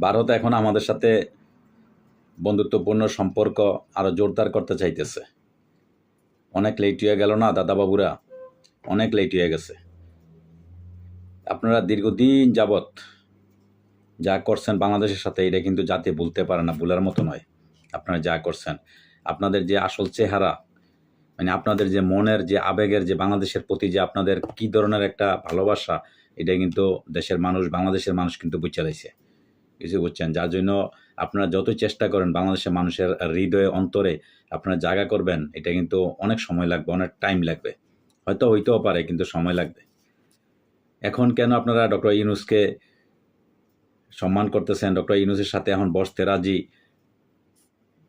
ভারত এখন আমাদের সাথে বন্ধুত্বপূর্ণ সম্পর্ক আরো জোরদার করতে চাইতেছে। অনেক লেট হয়ে গেল না দাদা বাবুরা, অনেক লেট হয়ে গেছে। আপনারা দীর্ঘদিন যাবৎ যা করছেন বাংলাদেশের সাথে, এটা কিন্তু জাতি ভুলতে পারে না, ভুলার মতো নয়। আপনারা যা করছেন, আপনাদের যে আসল চেহারা, মানে আপনাদের যে মনের যে আবেগের যে বাংলাদেশের প্রতি যে আপনাদের কি ধরনের একটা ভালোবাসা, এটা কিন্তু দেশের মানুষ, বাংলাদেশের মানুষ কিন্তু বুঝে লাইছে, কিছু বুঝছেন। যার জন্য আপনারা যতই চেষ্টা করেন বাংলাদেশের মানুষের হৃদয়ে অন্তরে আপনারা জায়গা করবেন, এটা কিন্তু অনেক সময় লাগবে, অনেক টাইম লাগবে, হয়তো হইতেও পারে, কিন্তু সময় লাগবে। এখন কেন আপনারা ডক্টর ইউনূসকে সম্মান করতেছেন, ডক্টর ইউনূসের সাথে এখন বসতে রাজি,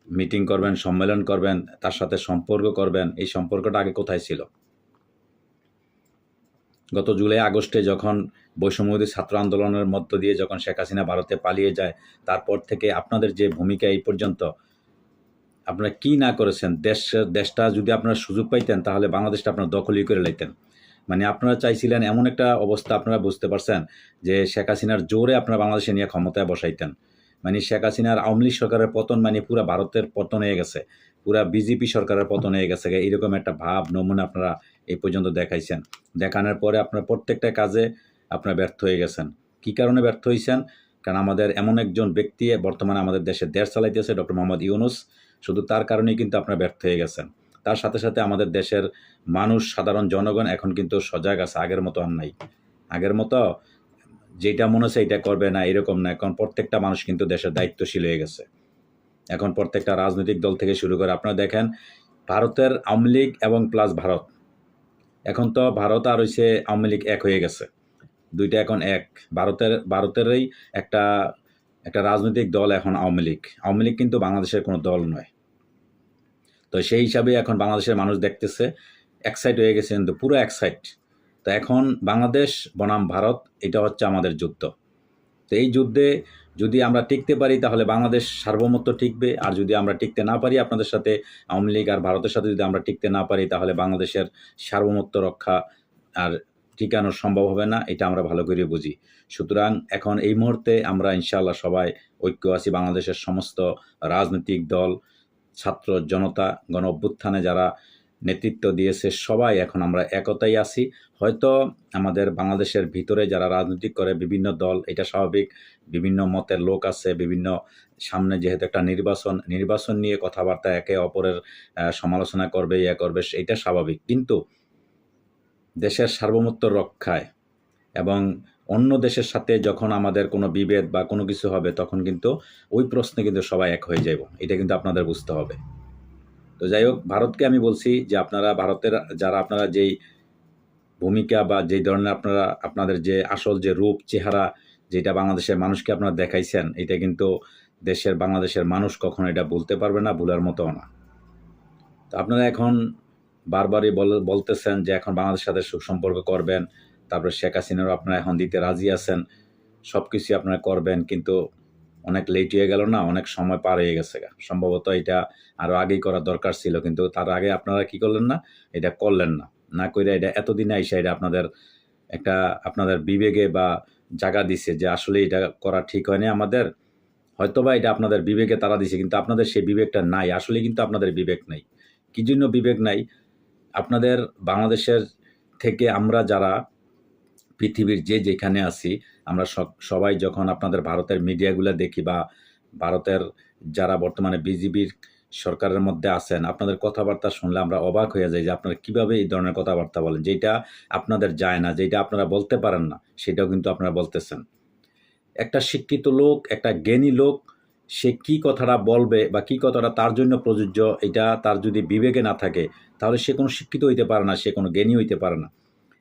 মিটিং করবেন, সম্মেলন করবেন, তার সাথে সম্পর্ক করবেন, এই সম্পর্কটা আগে কোথায় ছিল? গত জুলাই আগস্টে যখন বৈষম্যবিরোধী ছাত্র আন্দোলনের মধ্য দিয়ে যখন শেখ হাসিনা ভারতে পালিয়ে যায়, তারপর থেকে আপনাদের যে ভূমিকা এই পর্যন্ত আপনারা কি না করেছেন। দেশটা যদি আপনারা সুযোগ পাইতেন তাহলে বাংলাদেশটা আপনারা দখলই করে লাইতেন। মানে আপনারা চাইছিলেন এমন একটা অবস্থা, আপনারা বুঝতে পারছেন যে শেখ হাসিনার জোরে আপনারা বাংলাদেশে নিয়ে ক্ষমতায় বসাইতেন। মানে শেখ হাসিনার আওয়ামী লীগ সরকারের পতন মানে পুরা ভারতের পতন হয়ে গেছে, পুরা বিজেপি সরকারের পতন হয়ে গেছে, এইরকম একটা ভাব নমুনা আপনারা এই পর্যন্ত দেখাইছেন। দেখানোর পরে আপনার প্রত্যেকটা কাজে আপনারা ব্যর্থ হয়ে গেছেন। কী কারণে ব্যর্থ হয়েছেন? কারণ আমাদের এমন একজন ব্যক্তি বর্তমানে আমাদের দেশে দেশ চালাইতেছে, ডক্টর মোহাম্মদ ইউনূস। শুধু তার কারণেই কিন্তু আপনারা ব্যর্থ হয়ে গেছেন। তার সাথে সাথে আমাদের দেশের মানুষ, সাধারণ জনগণ এখন কিন্তু সজাগ আছে, আগের মতো আর নাই। আগের মতো যেটা মনে হচ্ছে এটা করবে না এরকম না, এখন প্রত্যেকটা মানুষ কিন্তু দেশের দায়িত্বশীল হয়ে গেছে। এখন প্রত্যেকটা রাজনৈতিক দল থেকে শুরু করে আপনারা দেখেন, ভারতের আওয়ামী লীগ এবং প্লাস ভারত, এখন তো ভারত আর হইছে আওয়ামী লীগ এক হয়ে গেছে, দুইটা এখন এক। ভারতেরই একটা একটা রাজনৈতিক দল এখন আওয়ামী লীগ। আওয়ামী লীগ কিন্তু বাংলাদেশের কোনো দল নয়। তো সেই হিসাবে এখন বাংলাদেশের মানুষ দেখতেছে এক্সাইট হয়ে গেছে, কিন্তু পুরো এক্সাইট। তো এখন বাংলাদেশ বনাম ভারত, এটা হচ্ছে আমাদের যুদ্ধ। তো এই যুদ্ধে যদি আমরা টিকতে পারি তাহলে বাংলাদেশ সার্বভৌমত্ব টিকবে, আর যদি আমরা টিকতে না পারি, আপনাদের সাথে আওয়ামী লীগ আর ভারতের সাথে যদি আমরা টিকতে না পারি, তাহলে বাংলাদেশের সার্বভৌমত্ব রক্ষা আর টিকানো সম্ভব হবে না, এটা আমরা ভালো করে বুঝি। সুতরাং এখন এই মুহূর্তে আমরা ইনশাআল্লাহ সবাই ঐক্য আছি, বাংলাদেশের সমস্ত রাজনৈতিক দল, ছাত্র জনতা, গণ অভ্যুত্থানে যারা নেতৃত্ব দিয়েছে, সবাই এখন আমরা একতাই আছি। হয়তো আমাদের বাংলাদেশের ভিতরে যারা রাজনীতি করে বিভিন্ন দল, এটা স্বাভাবিক, বিভিন্ন মতের লোক আছে, বিভিন্ন সামনে যেহেতু একটা নির্বাচন নিয়ে কথাবার্তা একে অপরের সমালোচনা করবে, করবে, এটা স্বাভাবিক। কিন্তু দেশের সার্বভৌমত্ব রক্ষায় এবং অন্য দেশের সাথে যখন আমাদের কোনো বিভেদ বা কোনো কিছু হবে, তখন কিন্তু ওই প্রশ্নে কিন্তু সবাই এক হয়ে যাব, এটা কিন্তু আপনাদের বুঝতে হবে। তো যাই হোক, ভারতকে আমি বলছি যে আপনারা ভারতের যারা আপনারা যেই ভূমিকা বা যেই ধরনের আপনারা আপনাদের যে আসল যে রূপ চেহারা, যেটা বাংলাদেশের মানুষকে আপনারা দেখাইছেন, এটা কিন্তু বাংলাদেশের মানুষ কখনো এটা বলতে পারবে না, ভুলার মতো না। তো আপনারা এখন বারবারই বলতেছেন যে এখন বাংলাদেশের সাথে সুসম্পর্ক করবেন, তারপরে শেখ হাসিনারও আপনারা এখন দিতে রাজি আছেন, সব কিছুই আপনারা করবেন, কিন্তু অনেক লেট হয়ে গেল না, অনেক সময় পার হয়ে গেছে। সম্ভবত এটা আরও আগেই করা দরকার ছিল, কিন্তু তার আগে আপনারা কি করলেন না, এটা করলেন না। না করে এটা এতদিনে আইসা এটা আপনাদের বিবেকে বা জায়গা দিছে যে আসলে এটা করা ঠিক হয়নি আমাদের। হয়তোবা এটা আপনাদের বিবেকে তারা দিছে, কিন্তু আপনাদের সেই বিবেকটা নাই, আসলে কিন্তু আপনাদের বিবেক নাই। কি জন্য বিবেক নাই? আপনাদের বাংলাদেশের থেকে আমরা যারা পৃথিবীর যেখানে আছি, আমরা সবাই যখন আপনাদের ভারতের মিডিয়াগুলো দেখি বা ভারতের যারা বর্তমানে বিজেপির সরকারের মধ্যে আছেন, আপনাদের কথাবার্তা শুনলে আমরা অবাক হয়ে যাই যে আপনারা কীভাবে এই ধরনের কথাবার্তা বলেন, যেটা আপনাদের যায় না, যেটা আপনারা বলতে পারেন না, সেটাও কিন্তু আপনারা বলতেছেন। একটা শিক্ষিত লোক, একটা জ্ঞানী লোক, সে কী কথাটা বলবে বা কী কথাটা তার জন্য প্রযোজ্য, এটা তার যদি বিবেকে না থাকে, তাহলে সে কোনো শিক্ষিত হইতে পারে না, সে কোনো জ্ঞানী হইতে পারে না।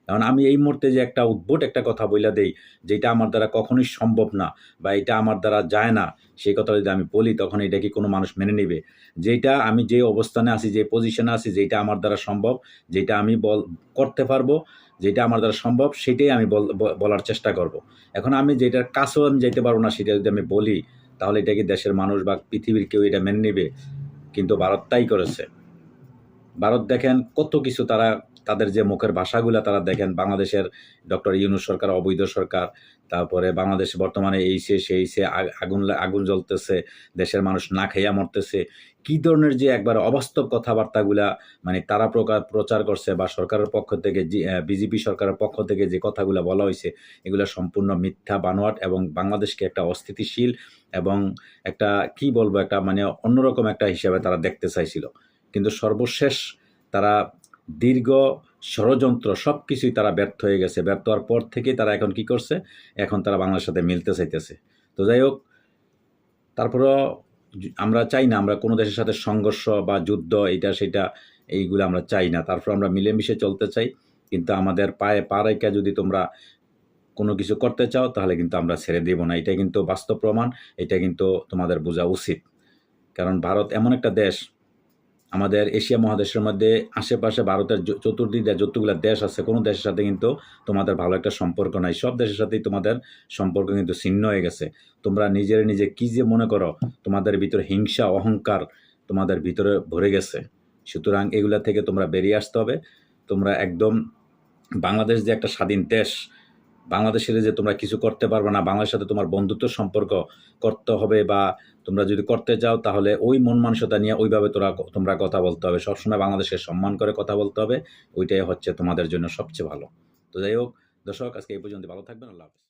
কারণ আমি এই মুহূর্তে যে একটা উদ্ভট একটা কথা বইলা দেই, যেটা আমার দ্বারা কখনোই সম্ভব না বা এটা আমার দ্বারা যায় না, সেই কথা যদি আমি বলি, তখন এটা কি কোনো মানুষ মেনে নেবে? যেটা আমি যে অবস্থানে আছি, যে পজিশনে আছি, যেটা আমার দ্বারা সম্ভব, যেটা আমি করতে পারবো, যেটা আমার দ্বারা সম্ভব, সেটাই আমি বলার চেষ্টা করব। এখন আমি যেটার কাছেও আমি যাইতে পারবো না, সেটা যদি আমি বলি, তাহলে এটা কি দেশের মানুষ বা পৃথিবীর কেউ এটা মেনে নেবে? কিন্তু ভারত তাই করেছে। ভারত দেখেন কত কিছু তারা তাদের যে মুখের ভাষাগুলা তারা দেখেন, বাংলাদেশের ডক্টর ইউনূস সরকার অবৈধ সরকার, তারপরে বাংলাদেশে বর্তমানে এইসে সেইসে আগুন জ্বলতেছে, দেশের মানুষ না খাইয়া মরতেছে, কী ধরনের যে একবার অবাস্তব কথাবার্তাগুলা মানে তারা প্রচার করছে, বা সরকারের পক্ষ থেকে বিজেপি সরকারের পক্ষ থেকে যে কথাগুলো বলা হয়েছে, এগুলো সম্পূর্ণ মিথ্যা বানোয়াট, এবং বাংলাদেশকে একটা অস্থিতিশীল এবং একটা কি বলবো একটা মানে অন্যরকম একটা হিসাবে তারা দেখতে চাইছিল। কিন্তু সর্বশেষ তারা দীর্ঘ ষড়যন্ত্র সব কিছুই তারা ব্যর্থ হয়ে গেছে। ব্যর্থ হওয়ার পর থেকেই তারা এখন কি করছে, এখন তারা বাংলার সাথে মিলতে চাইতেছে। তো যাই হোক, তারপরও আমরা চাই না আমরা কোনো দেশের সাথে সংঘর্ষ বা যুদ্ধ এইটা সেটা এইগুলো আমরা চাই না। তারপর আমরা মিলেমিশে চলতে চাই। কিন্তু আমাদের পায়ে পা রেখে যদি তোমরা কোনো কিছু করতে চাও, তাহলে কিন্তু আমরা ছেড়ে দেব না। এটা কিন্তু বাস্তব প্রমাণ, এটা কিন্তু তোমাদের বোঝা উচিত। কারণ ভারত এমন একটা দেশ, আমাদের এশিয়া মহাদেশের মধ্যে আশেপাশে ভারতের চতুর্দিকে যতগুলো দেশ আছে, কোনো দেশের সাথে কিন্তু তোমাদের ভালো একটা সম্পর্ক নাই। সব দেশের সাথেই তোমাদের সম্পর্ক কিন্তু ছিন্ন হয়ে গেছে। তোমরা নিজে কী যে মনে করো, তোমাদের ভিতরে হিংসা অহংকার তোমাদের ভিতরে ভরে গেছে। সুতরাং এগুলা থেকে তোমরা বেরিয়ে আসতে হবে। তোমরা একদম বাংলাদেশ যে একটা স্বাধীন দেশ, বাংলাদেশের যে তোমরা কিছু করতে পারবে না, বাংলাদেশের সাথে তোমার বন্ধুত্ব সম্পর্ক করতে হবে, বা তোমরা যদি করতে চাও তাহলে ওই মন মানসিকতা নিয়ে ওইভাবে তোমরা কথা বলতে হবে। সবসময় বাংলাদেশকে সম্মান করে কথা বলতে হবে। ওইটাই হচ্ছে তোমাদের জন্য সবচেয়ে ভালো। তো যাই হোক দর্শক, আজকে এই পর্যন্ত। ভালো থাকবেন। আল্লাহ হাফেজ।